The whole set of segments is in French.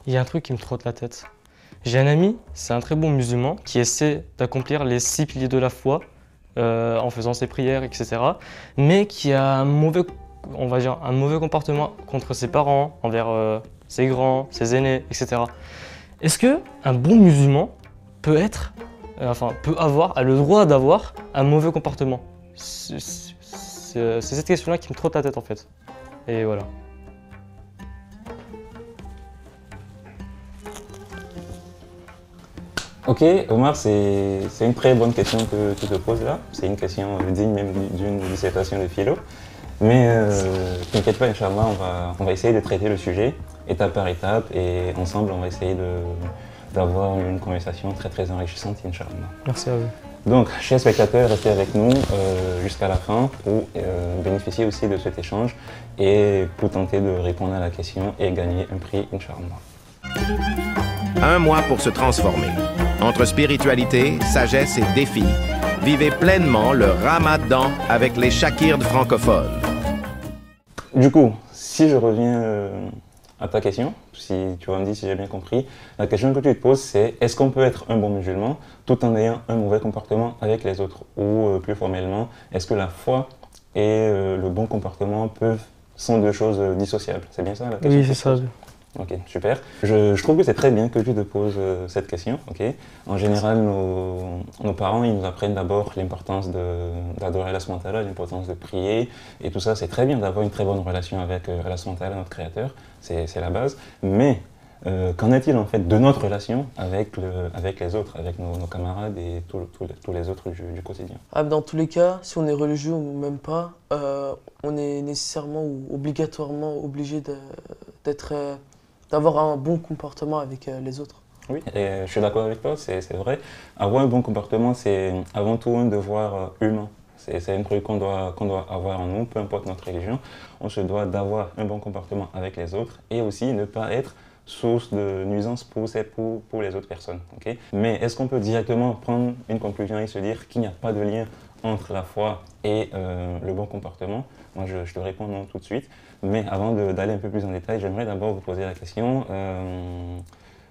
Il y a un truc qui me trotte la tête. J'ai un ami, c'est un très bon musulman, qui essaie d'accomplir les 6 piliers de la foi en faisant ses prières, etc. Mais qui a un mauvais, on va dire, un mauvais comportement contre ses parents, envers ses grands, ses aînés, etc. Est-ce que un bon musulman peut être, a le droit d'avoir un mauvais comportement? C'est cette question-là qui me trotte la tête en fait. Et voilà. Ok, Omar, c'est une très bonne question que tu te poses là. C'est une question digne même d'une dissertation de philo. Mais t'inquiète pas, Inch'Allah, on va essayer de traiter le sujet étape par étape et ensemble, on va essayer d'avoir une conversation très très enrichissante, Inch'Allah. Merci à vous. Donc, chers spectateurs, restez avec nous jusqu'à la fin pour bénéficier aussi de cet échange et pour tenter de répondre à la question et gagner un prix, Inch'Allah. Un mois pour se transformer. Entre spiritualité, sagesse et défi, vivez pleinement le Ramadan avec les Shakirds francophones. Du coup, si je reviens à ta question, si tu vas me dire si j'ai bien compris, la question que tu te poses c'est est-ce qu'on peut être un bon musulman tout en ayant un mauvais comportement avec les autres? Ou plus formellement, est-ce que la foi et le bon comportement sont deux choses dissociables? C'est bien ça la question? Oui, c'est ça. Ok, super. Je trouve que c'est très bien que tu te poses cette question. Okay. En général, nos parents, ils nous apprennent d'abord l'importance d'adorer Allah subhanahu wa ta'ala, l'importance de prier. Et tout ça, c'est très bien d'avoir une très bonne relation avec Allah subhanahu wa ta'ala, notre Créateur. C'est la base. Mais qu'en est-il en fait de notre relation avec les autres, avec nos camarades et tous les autres du quotidien? Dans tous les cas, si on est religieux ou même pas, on est nécessairement ou obligatoirement obligé d'avoir un bon comportement avec les autres. Oui, et je suis d'accord avec toi, c'est vrai. Avoir un bon comportement, c'est avant tout un devoir humain. C'est un truc qu'on doit avoir en nous, peu importe notre religion. On se doit d'avoir un bon comportement avec les autres et aussi ne pas être source de nuisance pour les autres personnes. Okay? Mais est-ce qu'on peut directement prendre une conclusion et se dire qu'il n'y a pas de lien entre la foi et le bon comportement? Moi, je te réponds non tout de suite. Mais avant d'aller un peu plus en détail, j'aimerais d'abord vous poser la question.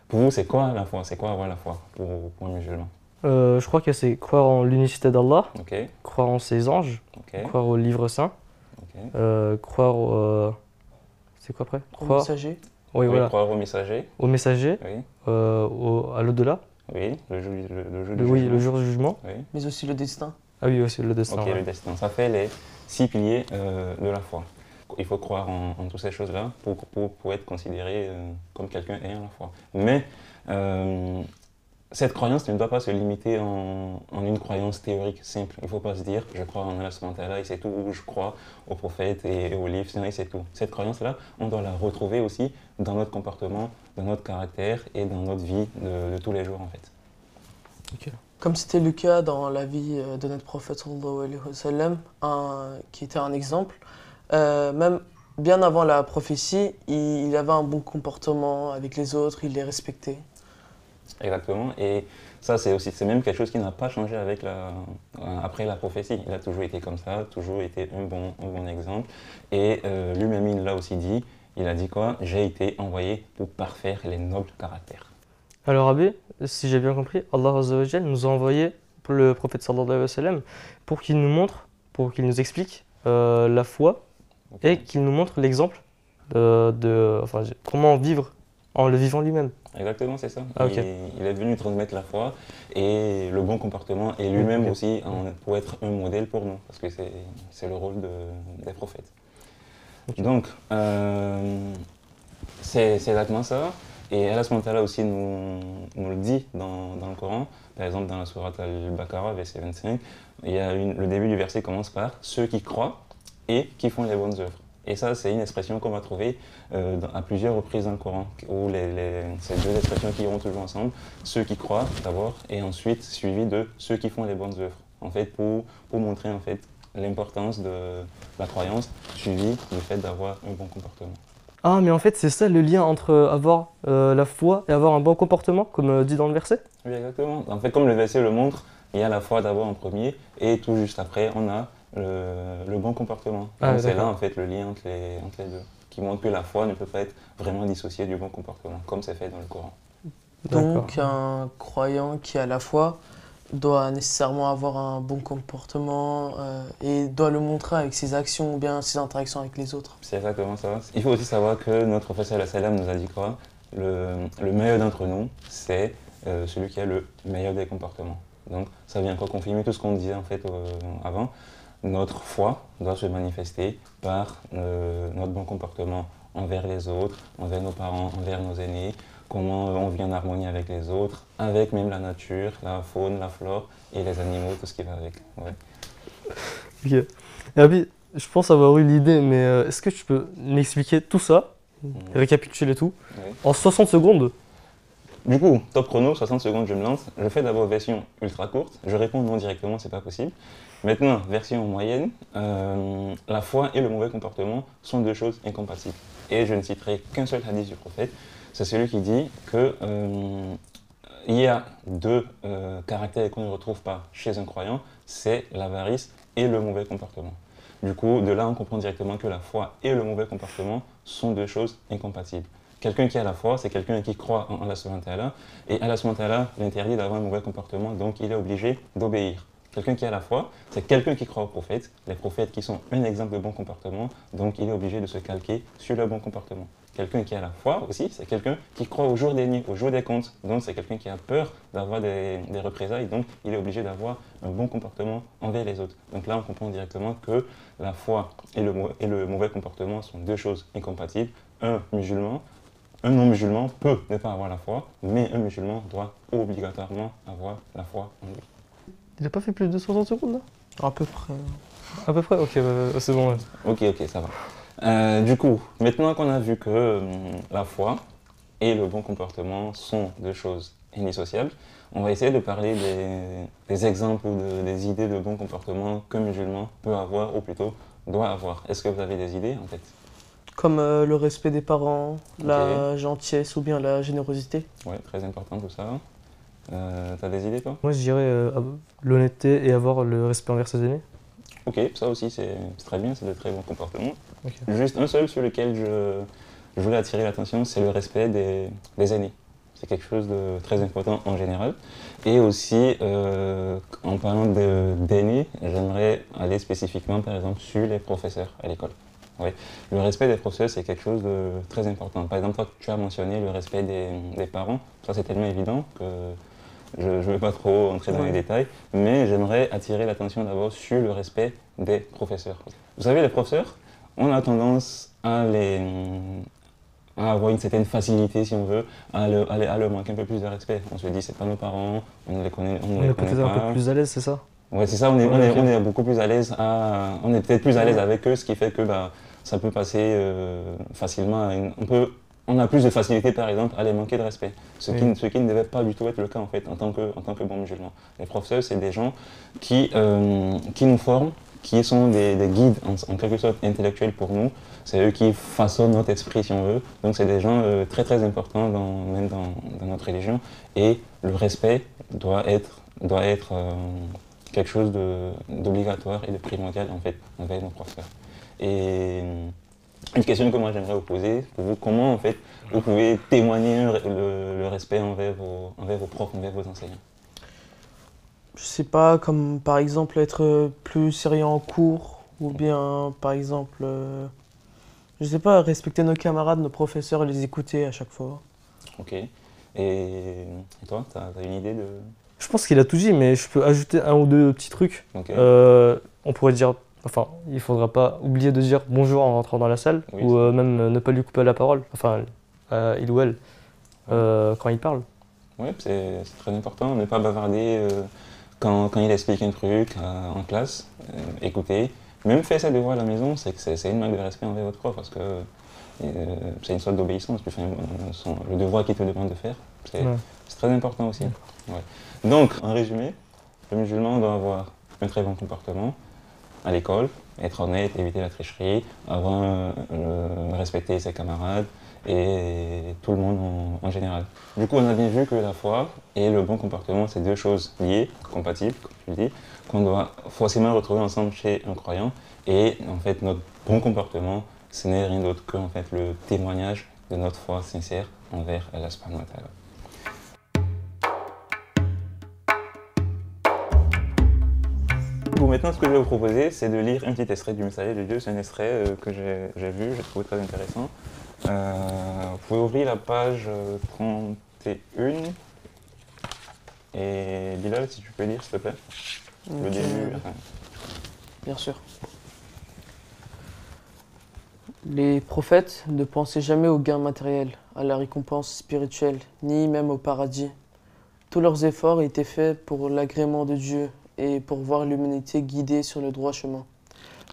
Pour vous, c'est quoi la foi? C'est quoi avoir la foi pour un musulman? Je crois que c'est croire en l'unicité d'Allah, Okay. croire en ses anges, Okay. croire au livre saint, Okay. croire au... c'est quoi après? Au messager. Oui, Oui, voilà. croire au messager. Au messager, Oui. à l'au-delà, Oui, le jour du oui, jugement. le jour du jugement. Oui. Mais aussi le destin. Ah oui, aussi le destin. Ok, Ouais. le destin. Ça fait les 6 piliers de la foi. Il faut croire en toutes ces choses-là pour être considéré comme quelqu'un ayant la foi. Mais cette croyance ne doit pas se limiter en une croyance théorique simple. Il ne faut pas se dire je crois en Allah subhanahu wa ta'ala et c'est tout, ou je crois aux prophètes et aux livres et c'est tout. Cette croyance-là, on doit la retrouver aussi dans notre comportement, dans notre caractère et dans notre vie de tous les jours en fait. Okay. Comme c'était le cas dans la vie de notre prophète sallallahu alayhi wa sallam, qui était un exemple, même bien avant la prophétie, il avait un bon comportement avec les autres, il les respectait. Exactement, et ça c'est même quelque chose qui n'a pas changé après la prophétie. Il a toujours été comme ça, toujours été un bon exemple. Et lui-même il l'a aussi dit, il a dit quoi? J'ai été envoyé pour parfaire les nobles caractères. Alors Abbé, si j'ai bien compris, Allah Azza wa Jal nous a envoyé pour le prophète sallallahu alayhi wa sallam pour qu'il nous montre, pour qu'il nous explique la foi et qu'il nous montre l'exemple comment vivre en le vivant lui-même. Exactement, c'est ça. Ah, okay. Il est venu transmettre la foi et le bon comportement et lui-même aussi pour être un modèle pour nous, parce que c'est le rôle des prophètes. Okay. Donc, c'est exactement ça. Et Allah subhanahu wa ta'ala aussi nous le dit dans le Coran. Par exemple, dans la sourate Al-Baqarah, verset 25, le début du verset commence par « ceux qui croient et qui font les bonnes œuvres ». Et ça, c'est une expression qu'on va trouver à plusieurs reprises dans le Coran, où ces deux expressions qui iront toujours ensemble, ceux qui croient d'abord, et ensuite suivi de ceux qui font les bonnes œuvres. En fait, pour montrer en fait l'importance de la croyance, suivi du fait d'avoir un bon comportement. Ah, mais en fait, c'est ça le lien entre avoir la foi et avoir un bon comportement, comme dit dans le verset? Oui, exactement. En fait, comme le verset le montre, il y a la foi d'abord en premier, et tout juste après, on a le bon comportement. Ah, c'est là en fait le lien entre les deux qui montre que la foi ne peut pas être vraiment dissociée du bon comportement, comme c'est fait dans le Coran. Donc un croyant qui a la foi doit nécessairement avoir un bon comportement et doit le montrer avec ses actions ou bien ses interactions avec les autres. C'est exactement ça. Il faut aussi savoir que notre professeur sallam nous a dit quoi? Le meilleur d'entre nous, c'est celui qui a le meilleur des comportements. Donc ça vient encore confirmer tout ce qu'on disait en fait avant. Notre foi doit se manifester par notre bon comportement envers les autres, envers nos parents, envers nos aînés, comment on vit en harmonie avec les autres, avec même la nature, la faune, la flore et les animaux, tout ce qui va avec. Ouais. Ok. Et Abi, je pense avoir eu l'idée, mais est-ce que tu peux m'expliquer tout ça, récapituler tout, Ouais. en 60 secondes? Du coup, top chrono, 60 secondes, je me lance. Je fais d'abord version ultra courte. Je réponds non directement, c'est pas possible. Maintenant, version moyenne. La foi et le mauvais comportement sont deux choses incompatibles. Et je ne citerai qu'un seul hadith du prophète. C'est celui qui dit que il y a deux caractères qu'on ne retrouve pas chez un croyant, c'est l'avarice et le mauvais comportement. Du coup, de là, on comprend directement que la foi et le mauvais comportement sont deux choses incompatibles. Quelqu'un qui a la foi, c'est quelqu'un qui croit en Allah subhanahu wa ta'ala, et Allah subhanahu wa ta'ala l'interdit d'avoir un mauvais comportement, donc il est obligé d'obéir. Quelqu'un qui a la foi, c'est quelqu'un qui croit aux prophètes, les prophètes qui sont un exemple de bon comportement, donc il est obligé de se calquer sur le bon comportement. Quelqu'un qui a la foi aussi, c'est quelqu'un qui croit au jour dernier, au jour des comptes, donc c'est quelqu'un qui a peur d'avoir des représailles, donc il est obligé d'avoir un bon comportement envers les autres. Donc là, on comprend directement que la foi et le mauvais comportement sont deux choses incompatibles. Un non-musulman peut ne pas avoir la foi, mais un musulman doit obligatoirement avoir la foi en lui. Il a pas fait plus de 60 secondes là? À peu près. À peu près? Ok, c'est bon. Ouais. Ok, ça va. Du coup, maintenant qu'on a vu que la foi et le bon comportement sont deux choses indissociables, on va essayer de parler des exemples ou des idées de bon comportement qu'un musulman peut avoir, ou plutôt doit avoir. Est-ce que vous avez des idées en fait? Comme le respect des parents, la gentillesse ou bien la générosité. Ouais, très important tout ça. T'as des idées toi? Moi, je dirais l'honnêteté et avoir le respect envers ses aînés. Ok, ça aussi c'est très bien, c'est de très bons comportements. Okay. Juste un seul sur lequel je voulais attirer l'attention, c'est le respect des aînés. C'est quelque chose de très important en général. Et aussi, en parlant d'aînés, j'aimerais aller spécifiquement par exemple sur les professeurs à l'école. Oui. Le respect des professeurs, c'est quelque chose de très important. Par exemple, toi, tu as mentionné le respect des parents. Ça, c'est tellement évident que je ne vais pas trop entrer dans les détails. Mais j'aimerais attirer l'attention d'abord sur le respect des professeurs. Vous savez, les professeurs, on a tendance à avoir une certaine facilité, si on veut, à leur manquer un peu plus de respect. On se dit, c'est pas nos parents, on ne les connaît pas. On est peut-être un peu plus à l'aise, c'est ça? Ouais, c'est ça, on est beaucoup plus à l'aise, on est peut-être plus à l'aise avec eux, ce qui fait que ça peut passer facilement. On a plus de facilité, par exemple, à les manquer de respect, ce qui ne devait pas du tout être le cas en fait, en tant que bons musulmans. Les professeurs, c'est des gens qui nous forment, qui sont des guides en quelque sorte intellectuels pour nous. C'est eux qui façonnent notre esprit, si on veut. Donc c'est des gens très très importants même dans notre religion. Et le respect doit être quelque chose d'obligatoire et de primordial en fait envers nos professeurs. Et une question que moi j'aimerais vous poser, pour vous, comment en fait vous pouvez témoigner le respect envers vos profs, envers vos enseignants? Je sais pas, comme par exemple être plus sérieux en cours, ou bien par exemple, je sais pas, respecter nos camarades, nos professeurs et les écouter à chaque fois. Ok. Et toi, t'as une idée de... Je pense qu'il a tout dit, mais je peux ajouter un ou deux petits trucs. Okay. On pourrait dire, enfin, il faudra pas oublier de dire bonjour en rentrant dans la salle, Oui, ou même ne pas lui couper la parole, enfin, il ou elle, quand il parle. Oui, c'est très important, ne pas bavarder quand il explique un truc en classe, écouter. Même faire ses devoirs à la maison, c'est une marque de respect envers votre prof, parce que c'est une sorte d'obéissance, le devoir qu'il te demande de faire, c'est très important aussi. Ouais. Donc, en résumé, le musulman doit avoir un très bon comportement à l'école, être honnête, éviter la tricherie, respecter ses camarades et tout le monde en général. Du coup, on a bien vu que la foi et le bon comportement, c'est deux choses liées, compatibles, comme tu le dis, qu'on doit forcément retrouver ensemble chez un croyant. Et en fait, notre bon comportement ce n'est rien d'autre que en fait, le témoignage de notre foi sincère envers Allah subhanahu wa ta'ala. Bon, maintenant, ce que je vais vous proposer, c'est de lire un petit extrait du Messager de Dieu. C'est un extrait que j'ai vu, j'ai trouvé très intéressant. Vous pouvez ouvrir la page 31. Et Bilal, si tu peux lire, s'il te plaît. Le début. Enfin. Bien sûr. Les prophètes ne pensaient jamais au gain matériel, à la récompense spirituelle, ni même au paradis. Tous leurs efforts étaient faits pour l'agrément de Dieu et pour voir l'humanité guidée sur le droit chemin.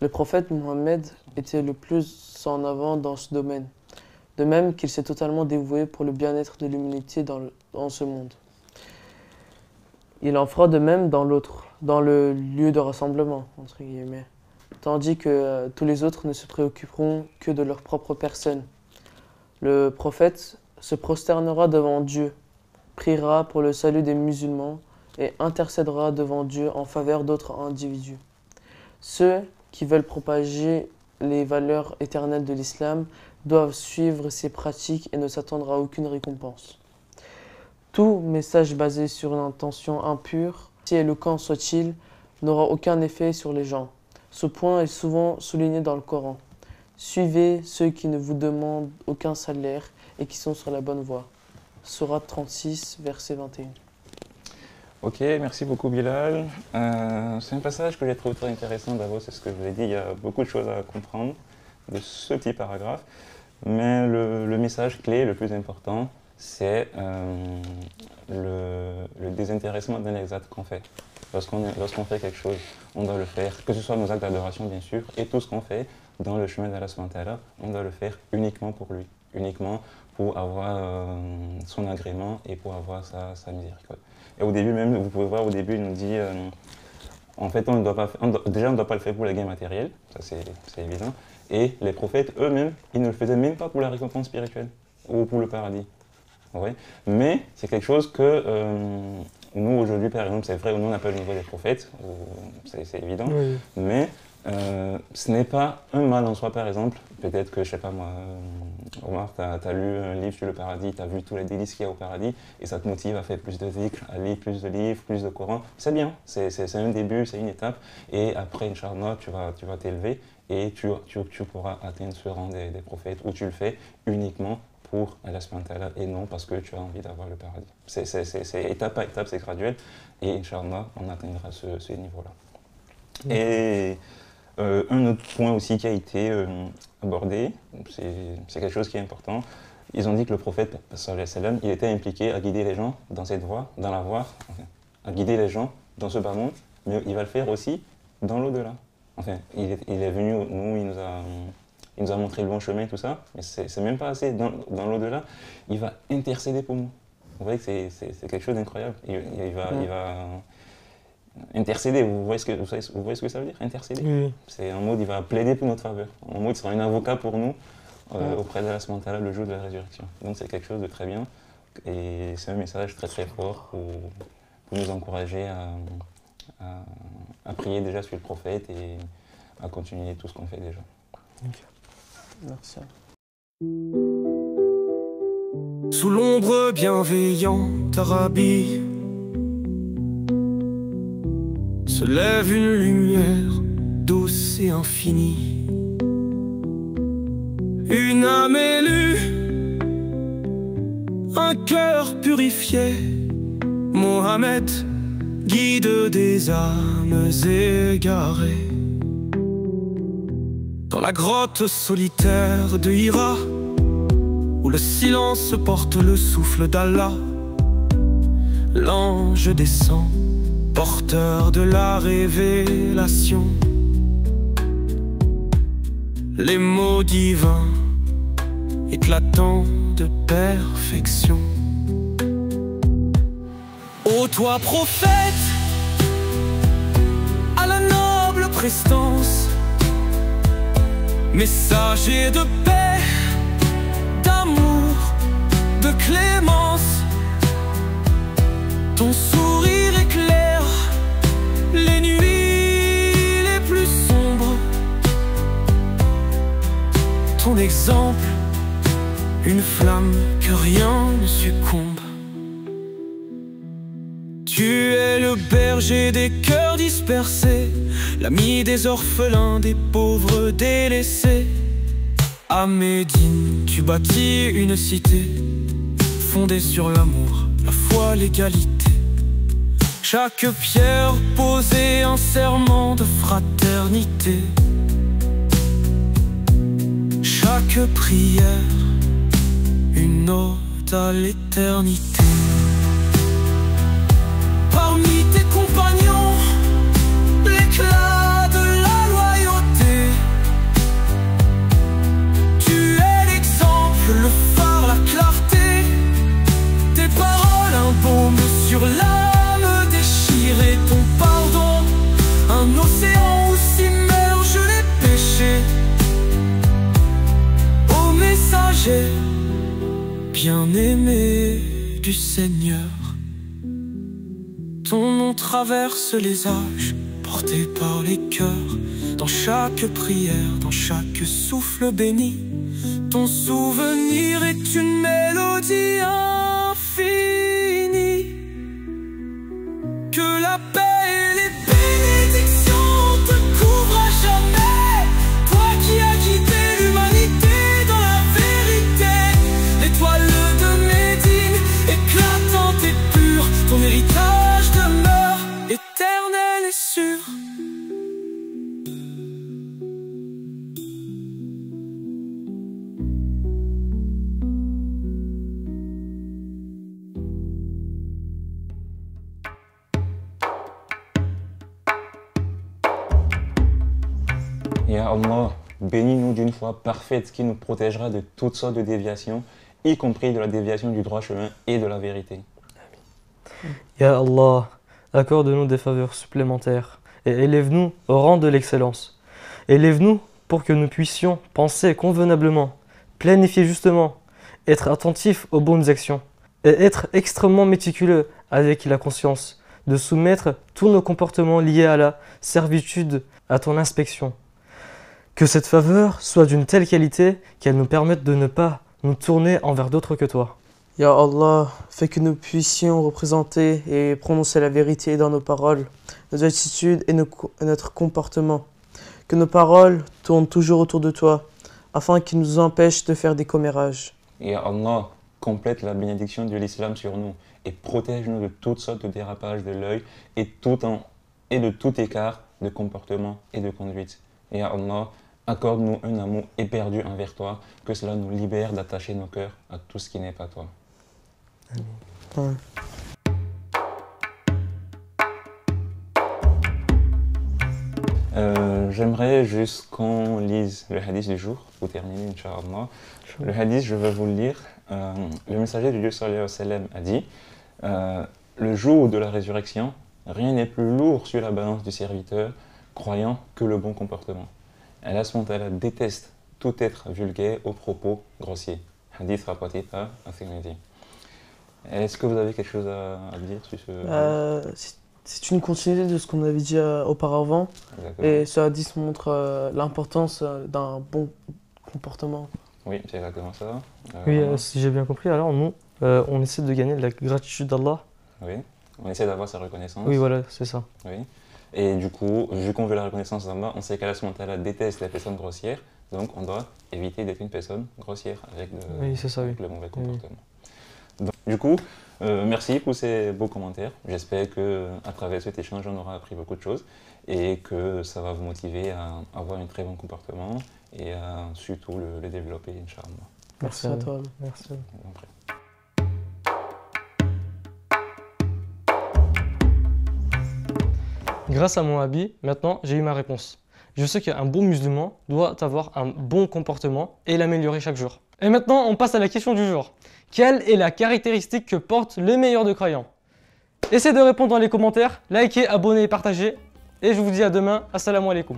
Le prophète Mohammed était le plus en avant dans ce domaine, de même qu'il s'est totalement dévoué pour le bien-être de l'humanité dans ce monde. Il en fera de même dans l'autre, dans le lieu de rassemblement, entre guillemets, tandis que tous les autres ne se préoccuperont que de leur propre personne. Le prophète se prosternera devant Dieu, priera pour le salut des musulmans et intercédera devant Dieu en faveur d'autres individus. Ceux qui veulent propager les valeurs éternelles de l'islam doivent suivre ces pratiques et ne s'attendre à aucune récompense. Tout message basé sur une intention impure, si éloquent soit-il, n'aura aucun effet sur les gens. Ce point est souvent souligné dans le Coran. Suivez ceux qui ne vous demandent aucun salaire et qui sont sur la bonne voie. Sourate 36, verset 21. Ok, merci beaucoup Bilal. C'est un passage que j'ai trouvé très intéressant. D'abord, c'est ce que je vous ai dit, il y a beaucoup de choses à comprendre de ce petit paragraphe. Mais le message clé, le plus important, c'est le désintéressement d'un acte qu'on fait. Lorsqu'on fait quelque chose, on doit le faire, que ce soit nos actes d'adoration bien sûr, et tout ce qu'on fait dans le chemin d'Allah subhanahu wa ta'ala, on doit le faire uniquement pour lui, uniquement pour avoir son agrément et pour avoir sa miséricorde. Et au début même, vous pouvez voir au début, il nous dit, en fait, on ne doit pas le faire pour les gains matériels, ça c'est évident, et les prophètes eux-mêmes, ils ne le faisaient même pas pour la récompense spirituelle ou pour le paradis. Ouais. Mais c'est quelque chose que nous aujourd'hui, par exemple, c'est vrai, nous on n'a pas le niveau des prophètes, c'est évident, oui. Mais ce n'est pas un mal en soi, par exemple. Peut-être que, je sais pas moi, Omar, tu as lu un livre sur le paradis, tu as vu tous les délices qu'il y a au paradis, et ça te motive à faire plus de dhikr, à lire plus de livres, plus de Coran. C'est bien, c'est un début, c'est une étape, et après, Inch'Allah, tu vas t'élever, et tu pourras atteindre ce rang des prophètes, où tu le fais uniquement pour Allah subhanahu wa ta'ala et non parce que tu as envie d'avoir le paradis. C'est étape par étape, c'est graduel et Inch'Allah, on atteindra ce niveau-là. Et un autre point aussi qui a été abordé, c'est quelque chose qui est important. Ils ont dit que le prophète, sallallahu alayhi wa sallam, il était impliqué à guider les gens dans cette voie, dans la voie, enfin, à guider les gens dans ce bas monde, mais il va le faire aussi dans l'au-delà. Enfin, il est venu, nous, il nous a montré le bon chemin, tout ça, mais c'est même pas assez. Dans l'au-delà, il va intercéder pour nous. Vous voyez que c'est quelque chose d'incroyable. Il va intercéder, vous voyez ce que ça veut dire, intercéder? Oui. C'est en mode, il va plaider pour notre faveur. En mode, il sera un avocat pour nous auprès de Allah subhanahu wa ta'ala le jour de la résurrection. Donc c'est quelque chose de très bien. Et c'est un message très très fort pour nous encourager à prier déjà sur le prophète et à continuer tout ce qu'on fait déjà. Okay. Merci. Sous l'ombre bienveillante d'Arabie se lève une lumière douce et infinie. Une âme élue, un cœur purifié. Mohammed, guide des âmes égarées. Dans la grotte solitaire de Hira, où le silence porte le souffle d'Allah, l'ange descend, porteur de la révélation. Les mots divins, éclatants de perfection. Ô toi prophète, à la noble prestance, messager de paix, d'amour, de clémence, ton sourire éclaire les nuits les plus sombres. l'exemple, une flamme que rien ne succombe. Tu es le berger des cœurs dispersés, l'ami des orphelins, des pauvres délaissés. À Médine, tu bâtis une cité fondée sur l'amour, la foi, l'égalité. Chaque pierre posée un serment de fraternité. Chaque prière, une ode à l'éternité. Parmi tes compagnons, l'éclat de la loyauté. Tu es l'exemple, le phare, la clarté. Tes paroles, un baume sur l'âme déchirée. Ton pardon, un océan où s'immergent les péchés. Ô messager, bien-aimé du Seigneur, ton nom traverse les âges, porté par les cœurs. Dans chaque prière, dans chaque souffle béni, ton souvenir est une mélodie infinie. Que la paix et les bénédictions te couvrent à jamais. Toi qui as guidé l'humanité dans la vérité. L'étoile de Médine, éclatante et pure, ton héritage demeure éternel et sûr. Ya Allah, bénis-nous d'une foi parfaite qui nous protégera de toutes sortes de déviations, y compris de la déviation du droit chemin et de la vérité. Ya Allah, accorde-nous des faveurs supplémentaires et élève-nous au rang de l'excellence. Élève-nous pour que nous puissions penser convenablement, planifier justement, être attentifs aux bonnes actions et être extrêmement méticuleux avec la conscience, de soumettre tous nos comportements liés à la servitude à ton inspection. Que cette faveur soit d'une telle qualité qu'elle nous permette de ne pas nous tourner envers d'autres que toi. Ya Allah, fais que nous puissions représenter et prononcer la vérité dans nos paroles, nos attitudes et notre comportement. Que nos paroles tournent toujours autour de toi, afin qu'ils nous empêchent de faire des commérages. Ya Allah, complète la bénédiction de l'islam sur nous et protège-nous de toutes sortes de dérapages de l'œil et de tout écart de comportement et de conduite. Ya Allah, accorde-nous un amour éperdu envers toi, que cela nous libère d'attacher nos cœurs à tout ce qui n'est pas toi. Ouais. J'aimerais juste qu'on lise le hadith du jour pour terminer, Inch'Allah. Le hadith, je vais vous le lire. Le messager du Dieu sallallahu alayhi wa sallam a dit le jour de la résurrection, rien n'est plus lourd sur la balance du serviteur croyant que le bon comportement. Allah SWT déteste tout être vulgaire aux propos grossiers. Hadith rapporté par At-Tirmidhi. Est-ce que vous avez quelque chose à dire sur ce... C'est une continuité de ce qu'on avait dit auparavant. Exactement. Et ce hadith montre l'importance d'un bon comportement. Oui, c'est exactement ça. Oui, si j'ai bien compris, alors nous, on essaie de gagner la gratitude d'Allah. Oui, on essaie d'avoir sa reconnaissance. Oui, voilà, c'est ça. Oui. Et du coup, vu qu'on veut la reconnaissance d'Allah, on sait qu'Allah SWT déteste les personnes grossières, donc on doit éviter d'être une personne grossière avec Oui, c'est ça, oui. le mauvais comportement. Donc, du coup, merci pour ces beaux commentaires. J'espère qu'à travers cet échange, on aura appris beaucoup de choses et que ça va vous motiver à avoir un très bon comportement et à surtout le développer, Inch'Allah. Merci à toi. Merci. Grâce à mon habit, maintenant, j'ai eu ma réponse. Je sais qu'un bon musulman doit avoir un bon comportement et l'améliorer chaque jour. Et maintenant, on passe à la question du jour. Quelle est la caractéristique que porte le meilleur de croyants? Essayez de répondre dans les commentaires, likez, abonnez et partagez. Et je vous dis à demain. Assalamu alaikum.